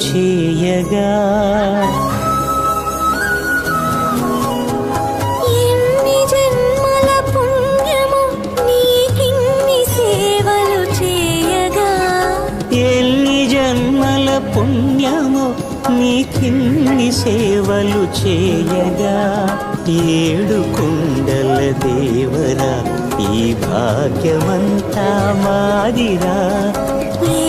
చేయగా ఎన్ని జన్మల పుణ్యము నీకిన్ని సేవలు చేయగా ఎన్ని జన్మల పుణ్యము నీకిన్ని సేవలు చేయగా ఏడు కుండల దేవరా ఈ భాగ్యమంతా మాదిరా ఏ